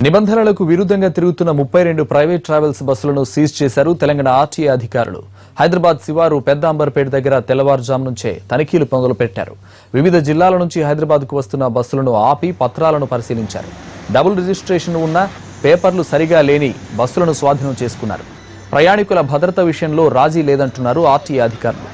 నిబంధనలకు విరుద్ధంగా తిరుగుతున్న 32 ప్రైవేట్ ట్రావెల్స్ బస్సులను సీజ్ చేశారు తెలంగాణ ఆర్టీఏ అధికారులు. హైదరాబాద్ శివారు పెద్ద అంబర్పేట దగ్గర తెల్లవారుజాము నుంచే తనిఖీలు మొదలుపెట్టారు. వివిధ జిల్లాల నుంచి హైదరాబాద్కు వస్తున్న బస్సులను ఆపి పత్రాలను పరిశీలించారు. డబుల్ రిజిస్ట్రేషన్ ఉన్న పేపర్లు సరిగా లేని బస్సులను స్వాధీనం చేసుకున్నారు. ప్రయాణికుల భద్రత విషయంలో రాజీ లేదంటున్నారు ఆర్టీఏ అధికారులు.